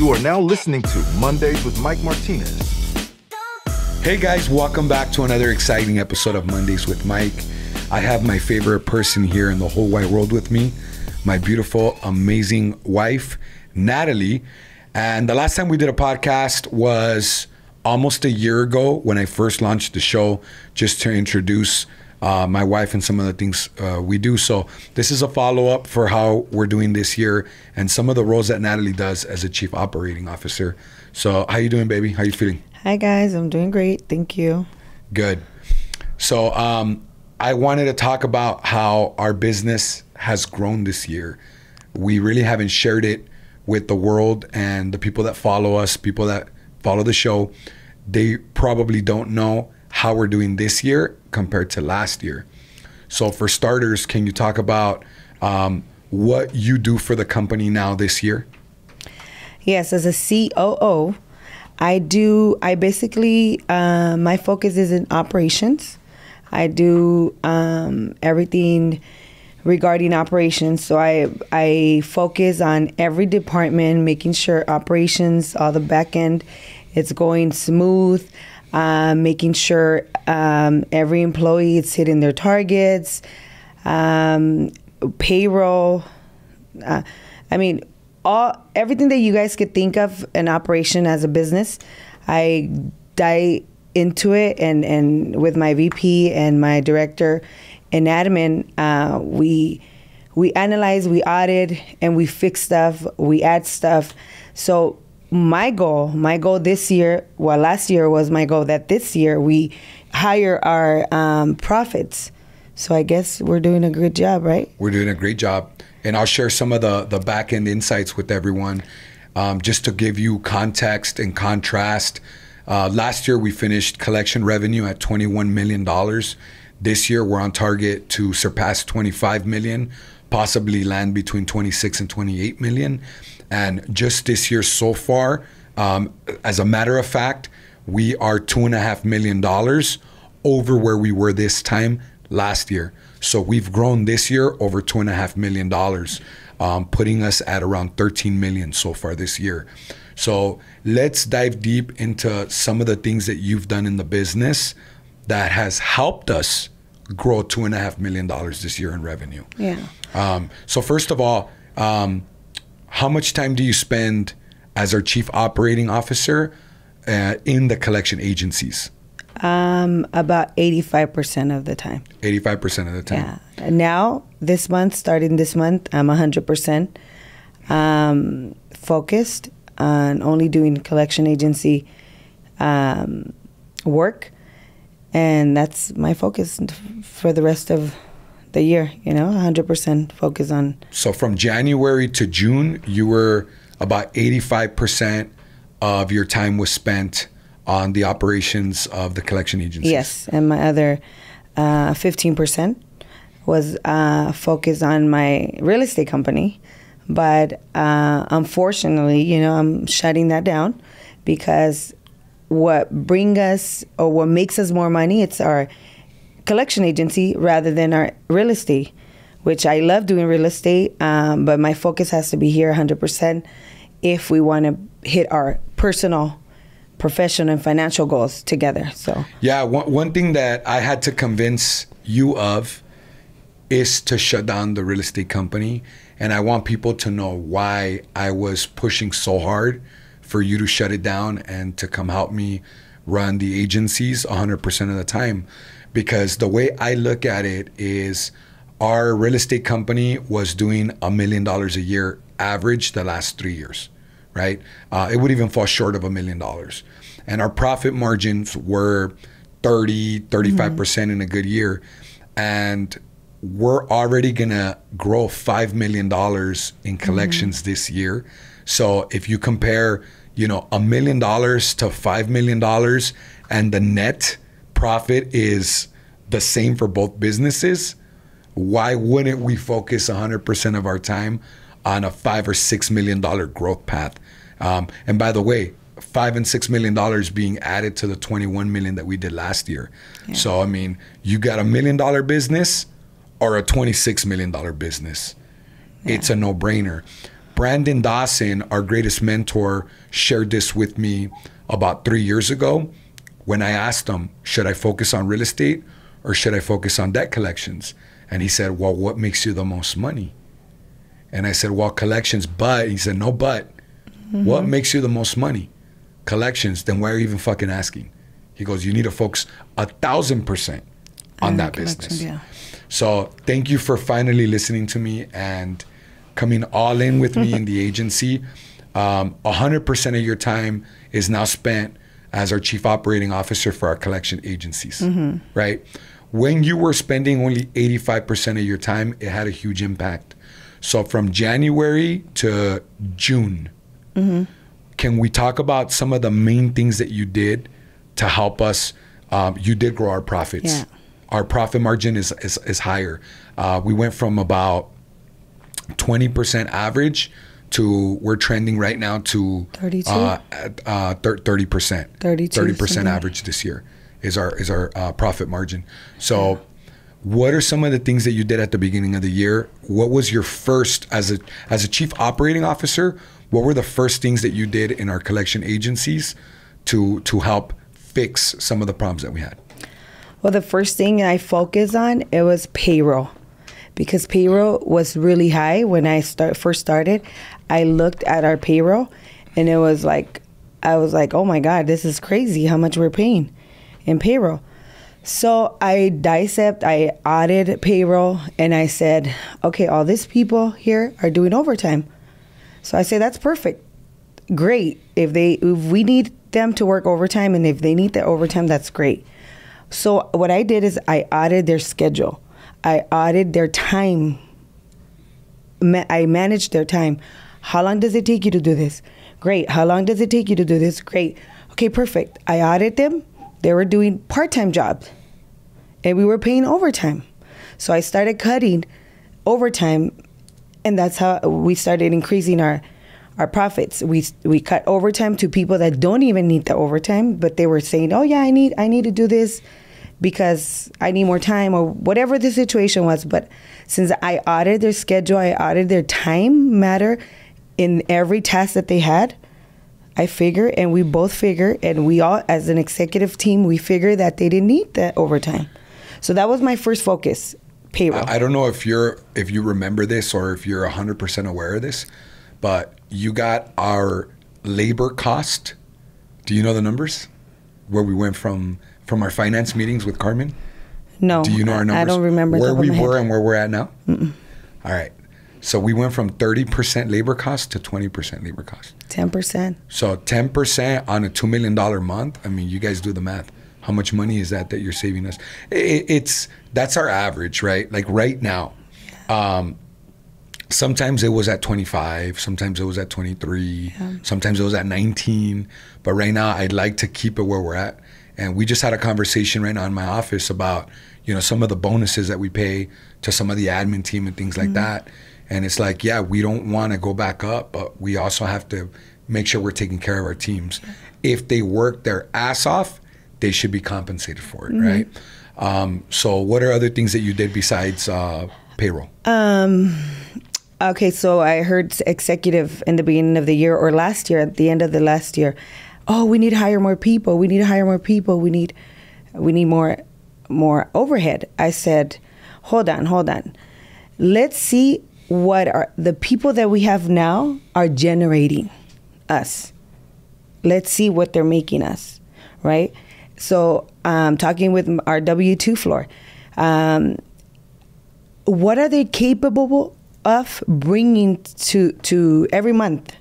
You are now listening to Mondays with Mike Martinez. Hey guys, welcome back to another exciting episode of Mondays with Mike. I have my favorite person here in the whole wide world with me, my beautiful, amazing wife, Nataly. And the last time we did a podcast was almost a year ago when I first launched the show, just to introduce my wife and some of the things we do. So this is a follow-up for how we're doing this year and some of the roles that Nataly does as a chief operating officer. So how you doing, baby? How you feeling? Hi, guys. I'm doing great. Thank you. Good. So I wanted to talk about how our business has grown this year. We really haven't shared it with the world and the people that follow us, people that follow the show. They probably don't know how we're doing this year compared to last year. So for starters, can you talk about what you do for the company now this year? Yes, as a COO, I basically, my focus is in operations. I do everything regarding operations. So I focus on every department, making sure operations, all the back end, it's going smooth. Making sure every employee is hitting their targets, payroll. Everything that you guys could think of an operation as a business, I dive into it, and with my VP and my director and admin, we analyze, we audit, and we fix stuff, we add stuff. So my goal this year, well, last year was my goal, that this year we hire our profits. So I guess we're doing a good job, right? We're doing a great job. And I'll share some of the back end insights with everyone, just to give you context and contrast. Last year we finished collection revenue at $21 million. This year we're on target to surpass 25 million, possibly land between 26 and 28 million. And just this year so far, as a matter of fact, we are $2.5 million over where we were this time last year. So we've grown this year over $2.5 million, putting us at around 13 million so far this year. So let's dive deep into some of the things that you've done in the business that has helped us grow $2.5 million this year in revenue. Yeah. So first of all, how much time do you spend as our chief operating officer in the collection agencies? About 85% of the time. 85% of the time. Yeah. Now, starting this month, I'm 100% focused on only doing collection agency work. And that's my focus for the rest of the year, 100% focus on. So from January to June, you were about 85% of your time was spent on the operations of the collection agencies. Yes, and my other 15% was focused on my real estate company. But unfortunately, I'm shutting that down because what makes us more money, it's our collection agency rather than our real estate, which I love doing real estate, but my focus has to be here 100% if we want to hit our personal, professional, and financial goals together. So yeah, one thing that I had to convince you of is to shut down the real estate company, and I want people to know why I was pushing so hard for you to shut it down and to come help me run the agencies 100% of the time. Because the way I look at it is our real estate company was doing $1 million a year average the last 3 years, right? It would even fall short of $1 million. And our profit margins were 35% in a good year. And we're already gonna grow $5 million in collections this year. So if you compare, $1 million to $5 million and the net profit is the same for both businesses, why wouldn't we focus 100% of our time on a $5 or $6 million growth path? And by the way, $5 and $6 million being added to the 21 million that we did last year. Yeah. So I mean, you got $1 million business or a $26 million business. Yeah. It's a no-brainer. Brandon Dawson, our greatest mentor, shared this with me about 3 years ago when I asked him, should I focus on real estate or should I focus on debt collections? And he said, well, what makes you the most money? And I said, well, collections, but he said, no, but what makes you the most money? Collections. Then why are you even fucking asking? He goes, you need to focus 1,000% on that business. Yeah. So thank you for finally listening to me and coming all in with me in the agency. 100% of your time is now spent as our chief operating officer for our collection agencies, right? When you were spending only 85% of your time, it had a huge impact. So from January to June, can we talk about some of the main things that you did to help us? You did grow our profits. Yeah. Our profit margin is higher. We went from about 20% average to, we're trending right now to 32? 30%. 30% average this year is our profit margin. So what are some of the things that you did at the beginning of the year? What was your first, as a chief operating officer, what were the first things that you did in our collection agencies to help fix some of the problems that we had? Well, the first thing I focused on, it was payroll. Because payroll was really high when I first started. I looked at our payroll and it was like, I was like, oh my God, this is crazy how much we're paying in payroll. So I audited payroll and I said, okay, all these people here are doing overtime. So I said, that's perfect. Great. If we need them to work overtime and if they need the overtime, that's great. So what I did is I audited their schedule. I audited their time. I managed their time. How long does it take you to do this? Great. How long does it take you to do this? Great. Okay, perfect. I audited them. They were doing part-time jobs. And we were paying overtime. So I started cutting overtime. And that's how we started increasing our profits. We cut overtime to people that don't even need the overtime. But they were saying, oh, yeah, I need to do this because I need more time or whatever the situation was. But since I audited their schedule, I audited their time matter in every task that they had, I figure, and we both figure, and we all, as an executive team, we figure that they didn't need that overtime. So that was my first focus, payroll. I don't know if you remember this or if you're 100% aware of this, but you got our labor cost. Do you know the numbers? Where we went from our finance meetings with Carmen? No. Do you know our numbers? I don't remember. Where we were and where we're at now? Mm-mm. All right. So we went from 30% labor cost to 20% labor cost. 10%. So 10% on a $2 million month. I mean, you guys do the math. How much money is that you're saving us? That's our average, right? Like right now. Sometimes it was at 25. Sometimes it was at 23. Yeah. Sometimes it was at 19. But right now, I'd like to keep it where we're at. And we just had a conversation right now in my office about, some of the bonuses that we pay to some of the admin team and things like that. And it's like, yeah, we don't want to go back up, but we also have to make sure we're taking care of our teams. If they work their ass off, they should be compensated for it, right? So what are other things that you did besides payroll? Okay, so I heard executive in the beginning of the year or last year, at the end of the last year, oh, we need to hire more people. We need to hire more people. We need more overhead. I said, hold on. Let's see what are the people that we have now are generating us. Let's see what they're making us, right? So talking with our W-2 floor, what are they capable of bringing to every month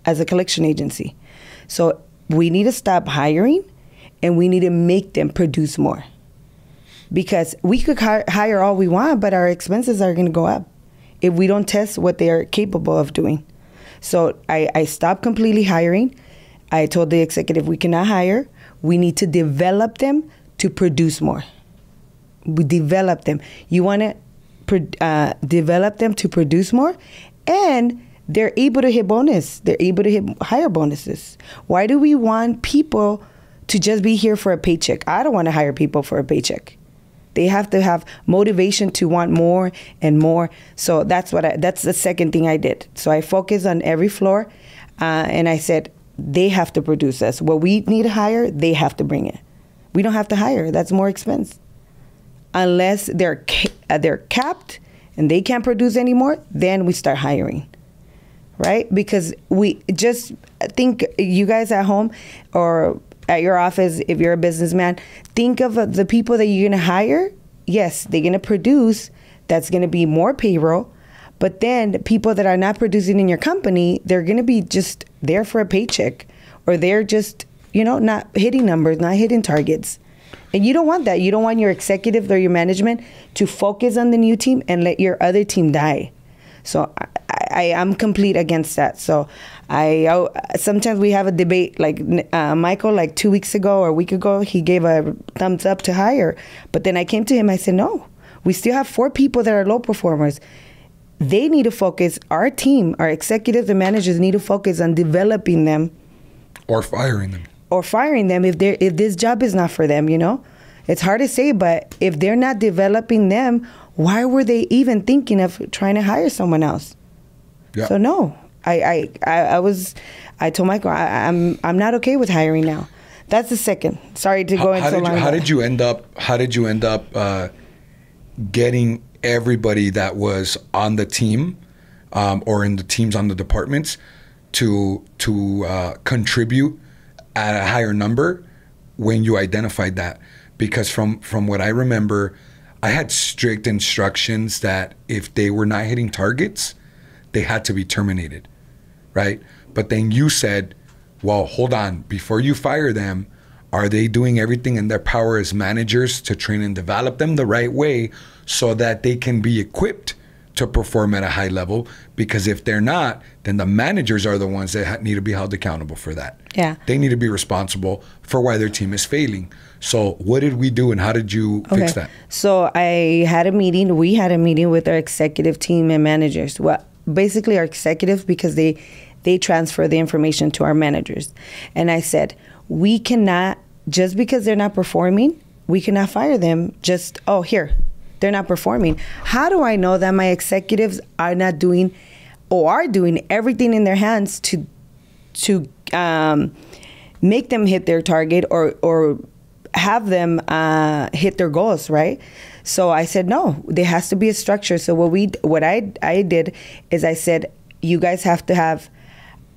as a collection agency? So we need to stop hiring and we need to make them produce more. Because we could hire all we want, but our expenses are going to go up if we don't test what they are capable of doing. So I stopped completely hiring. I told the executive we cannot hire. We need to develop them to produce more. We develop them. You want to develop them to produce more, and they're able to hit bonus. They're able to hit higher bonuses. Why do we want people to just be here for a paycheck? I don't want to hire people for a paycheck. They have to have motivation to want more and more. So that's the second thing I did. So I focused on every floor, and I said, they have to produce us. What we need to hire, they have to bring it. We don't have to hire. That's more expense. Unless they're capped and they can't produce anymore, then we start hiring. Right? Because we just think, you guys at home or at your office, if you're a businessman, think of the people that you're going to hire. Yes, they're going to produce. That's going to be more payroll. But then the people that are not producing in your company, they're going to be just there for a paycheck, or they're just, not hitting numbers, not hitting targets. And you don't want that. You don't want your executive or your management to focus on the new team and let your other team die. So I'm complete against that. So sometimes we have a debate, like Michael, like 2 weeks ago or a week ago, he gave a thumbs up to hire. But then I came to him, I said, no, we still have 4 people that are low performers. They need to focus, our team, our executives and managers need to focus on developing them. Or firing them. Or firing them if this job is not for them, It's hard to say, but if they're not developing them, why were they even thinking of trying to hire someone else? Yeah. So no, I told Michael, I'm not okay with hiring now. That's the second. Sorry to go into long. How did you end up getting everybody that was on the team, or in the teams on the departments, to contribute at a higher number when you identified that? Because from what I remember, I had strict instructions that if they were not hitting targets, they had to be terminated, right? But then you said, well, hold on, before you fire them, are they doing everything in their power as managers to train and develop them the right way so that they can be equipped to perform at a high level? Because if they're not, then the managers are the ones that need to be held accountable for that. Yeah. They need to be responsible for why their team is failing. So what did we do and how did you fix that? So we had a meeting with our executive team and managers. Well, basically our executives, because they transfer the information to our managers. And I said, we cannot, just because they're not performing, we cannot fire them just, they're not performing. How do I know that my executives are not doing or are doing everything in their hands to make them hit their target or have them hit their goals, right? So I said, no, there has to be a structure. So what I did is I said, you guys have to have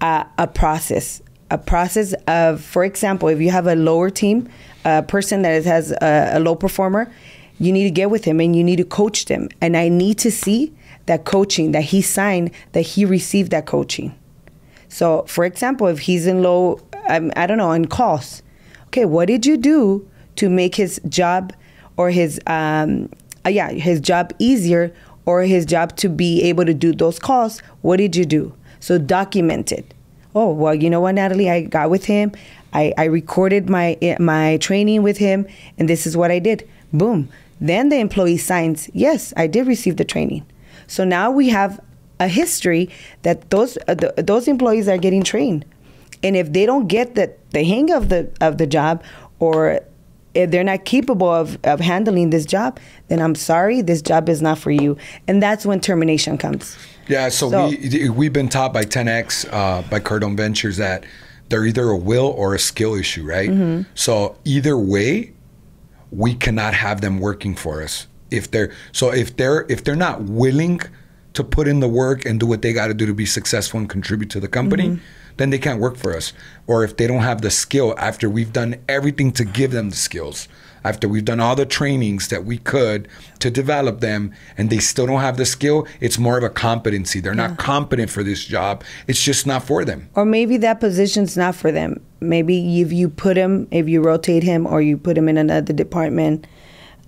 a process of, for example, if you have a lower team, a person that has a low performer, you need to get with him and you need to coach them. And I need to see that coaching, that he signed, that he received that coaching. So, for example, if he's in low, in calls, okay, what did you do to make his job or his job easier, or his job to be able to do those calls? What did you do? So document it. Oh, well, you know what, Nataly, I got with him. I recorded my training with him, and this is what I did. Boom. Then the employee signs, yes, I did receive the training. So now we have a history that those employees are getting trained. And if they don't get the hang of the job, or if they're not capable of handling this job, then I'm sorry, this job is not for you. And that's when termination comes. Yeah, so we've been taught by 10X, by Cardone Ventures, that they're either a will or a skill issue, right? Mm-hmm. So either way, we cannot have them working for us. If they're not willing to put in the work and do what they got to do to be successful and contribute to the company, mm-hmm. then they can't work for us. Or if they don't have the skill after we've done everything to give them the skills, after we've done all the trainings that we could to develop them, and they still don't have the skill, it's more of a competency. They're not competent for this job. It's just not for them. Or maybe that position's not for them. Maybe if you rotate him, or you put him in another department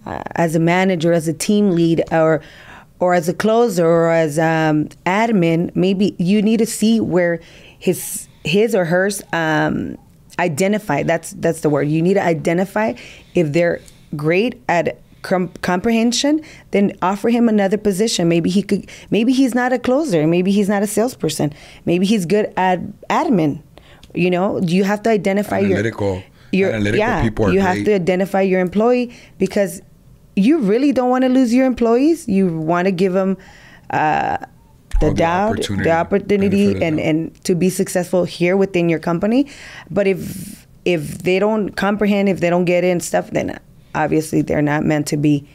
as a manager, as a team lead, or as a closer, or as admin, maybe you need to see where his or hers identify. That's the word. You need to identify if they're great at comprehension, then offer him another position. Maybe he's not a closer. Maybe he's not a salesperson. Maybe he's good at admin. You have to identify analytical people are you great. have to identify your employee, because you really don't want to lose your employees. You want to give them the opportunity and to be successful here within your company. But if they don't comprehend, if they don't get it and stuff, then obviously they're not meant to be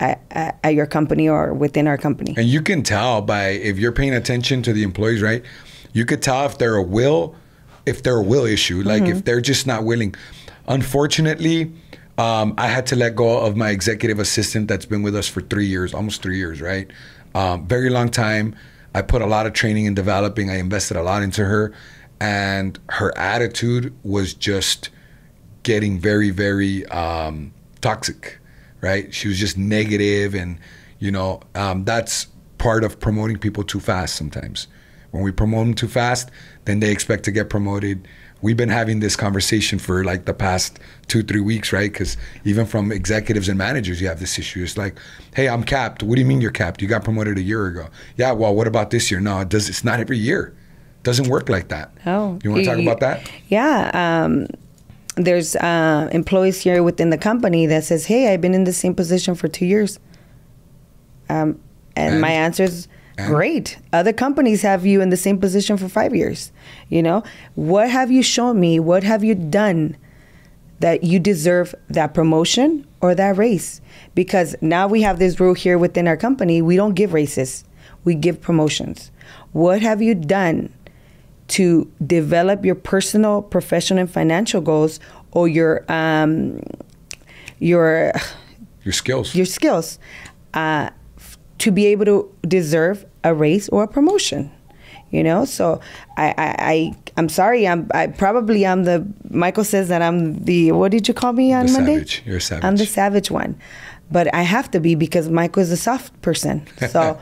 at your company or within our company. And you can tell if you're paying attention to the employees, right? You could tell if they're a will issue, like if they're just not willing. Unfortunately, I had to let go of my executive assistant that's been with us for 3 years, almost 3 years, right? Very long time. I put a lot of training in developing. I invested a lot into her, and her attitude was just getting very, very toxic, right? She was just negative, and that's part of promoting people too fast sometimes. When we promote them too fast, then they expect to get promoted. We've been having this conversation for like the past 2-3 weeks, right? Because even from executives and managers, you have this issue. It's like, hey, I'm capped. What do you mean you're capped? You got promoted a year ago. Yeah, well, what about this year? No, it's not every year. It doesn't work like that. Oh, you want to talk about that? Yeah. There's employees here within the company that says, hey, I've been in the same position for 2 years. And my answer is, great. Other companies have you in the same position for 5 years. What have you shown me? What have you done that you deserve that promotion or that raise? Because now we have this rule here within our company. We don't give raises. We give promotions. What have you done to develop your personal, professional, and financial goals, or your skills? Your skills. To be able to deserve a raise or a promotion, So I'm sorry. Michael says that I'm the, what did you call me on Monday? Savage. You're a savage. I'm the savage one, but I have to be because Michael is a soft person. So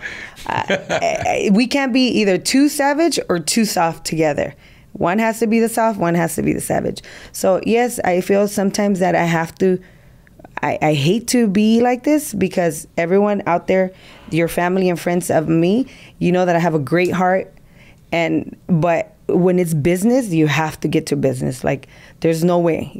we can't be either too savage or too soft together. One has to be the soft, one has to be the savage. So yes, I feel sometimes that I have to. I hate to be like this because everyone out there, your family and friends of me, that I have a great heart, but when it's business, you have to get to business. Like there's no way,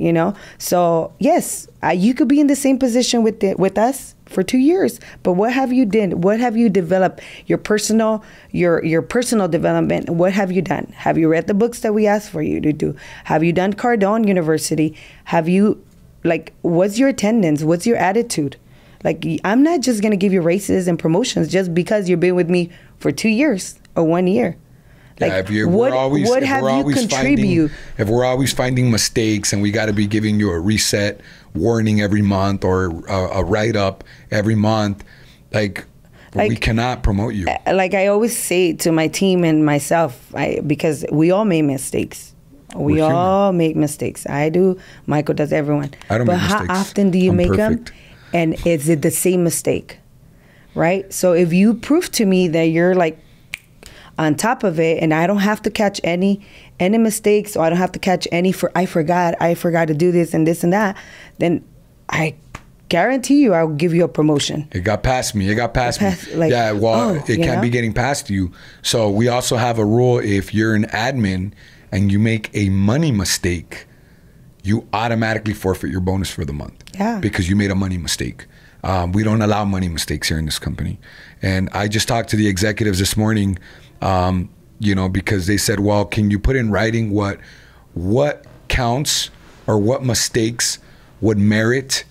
So yes, you could be in the same position with us for 2 years, but what have you done? What have you developed? Your personal development. What have you done? Have you read the books that we asked for you to do? Have you done Cardone University? Have you? Like, what's your attendance? What's your attitude? Like, I'm not just going to give you raises and promotions just because you've been with me for 2 years or 1 year. Like, yeah, what have you contributed? If we're always finding mistakes and we got to be giving you a reset warning every month or a write-up every month, like we cannot promote you. Like I always say to my team and myself, because we all make mistakes. We all make mistakes. I do. Michael does. Everyone. I don't make mistakes. But how often do you make them? And is it the same mistake? Right? So if you prove to me that you're like on top of it and I don't have to catch any mistakes, or I don't have to catch any I forgot to do this and that, then I guarantee you I'll give you a promotion. It got past me. It can't be getting past you. So we also have a rule: if you're an admin and you make a money mistake, you automatically forfeit your bonus for the month. Yeah. Because you made a money mistake. We don't allow money mistakes here in this company. And I just talked to the executives this morning, because they said, well, can you put in writing what counts or what mistakes would merit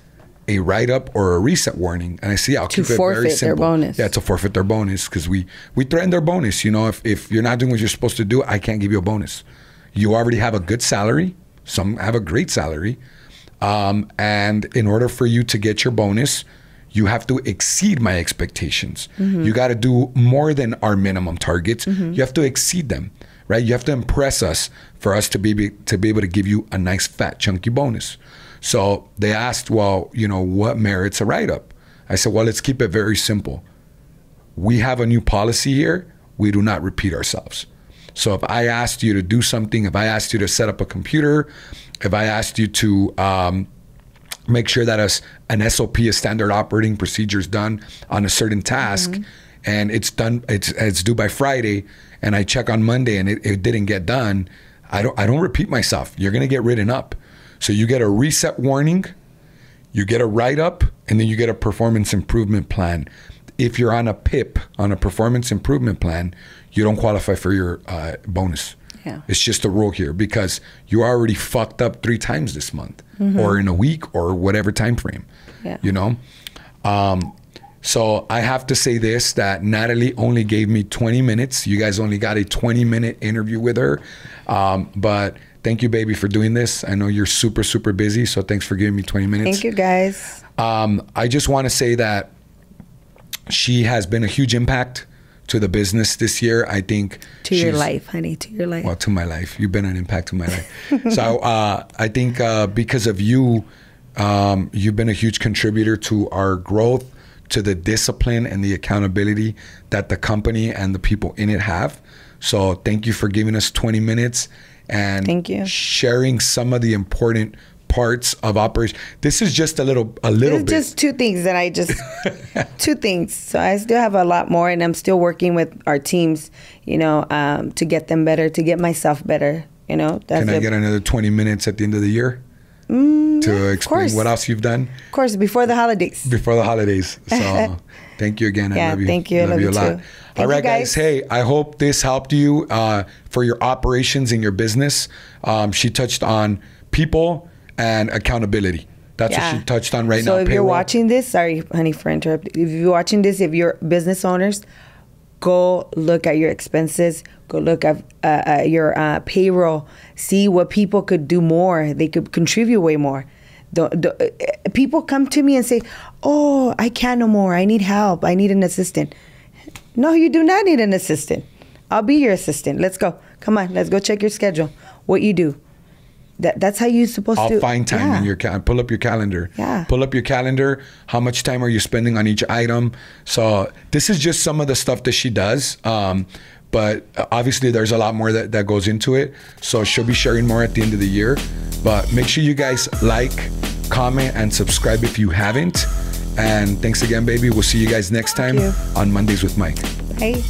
a write-up or a reset warning? And I see, I'll keep it very simple. To forfeit their bonus. Yeah, to forfeit their bonus, because we threaten their bonus. If you're not doing what you're supposed to do, I can't give you a bonus. You already have a good salary. Some have a great salary. And in order for you to get your bonus, you have to exceed my expectations. Mm-hmm. You got to do more than our minimum targets. Mm-hmm. You have to exceed them, right? You have to impress us for us to be able to give you a nice, fat, chunky bonus. So they asked, well, what merits a write-up? I said, well, let's keep it very simple. We have a new policy here. We do not repeat ourselves. So if I asked you to do something, if I asked you to set up a computer, if I asked you to make sure that an SOP, a standard operating procedure, is done on a certain task, mm-hmm. and it's due by Friday, and I check on Monday and it didn't get done, I don't repeat myself. You're gonna get written up. So you get a reset warning, you get a write-up, and then you get a performance improvement plan. If you're on a PIP, on a performance improvement plan, you don't qualify for your bonus. Yeah. It's just a rule here because you already fucked up 3 times this month or in a week or whatever time frame. Yeah. You know? So I have to say this, that Nataly only gave me 20 minutes. You guys only got a 20-minute interview with her. But thank you, baby, for doing this. I know you're super, super busy, so thanks for giving me 20 minutes. Thank you, guys. I just want to say that she has been a huge impact to the business this year. I think to your life, honey, to your life. Well, to my life. You've been an impact to my life. So I think because of you, you've been a huge contributor to our growth, to the discipline and the accountability that the company and the people in it have. So thank you for giving us 20 minutes and thank you. Sharing some of the important parts of operation. This is just a little bit. Just 2 things that I just 2 things. So I still have a lot more, and I'm still working with our teams, you know, to get them better, to get myself better. You know, Can I get another 20 minutes at the end of the year to explain what else you've done? Of course, before the holidays. Before the holidays. So thank you again. I love you. Thank you. I love you a lot. All right, guys. Hey, I hope this helped you for your operations in your business. She touched on people and accountability. That's what she touched on right now. So if you're watching this, sorry, honey, for interrupting. If you're watching this, if you're business owners, go look at your expenses. Go look at your payroll. See what people could do more. They could contribute way more. People come to me and say, oh, I can't no more. I need help. I need an assistant. No, you do not need an assistant. I'll be your assistant. Let's go. Come on, let's go check your schedule. What you do. That's how you're supposed to. I'll find time in your pull up your calendar. Yeah. Pull up your calendar. How much time are you spending on each item? So this is just some of the stuff that she does. But obviously there's a lot more that goes into it. So she'll be sharing more at the end of the year. But make sure you guys like, comment, and subscribe if you haven't. And thanks again, baby. We'll see you guys next time on Mondays with Mike. Bye.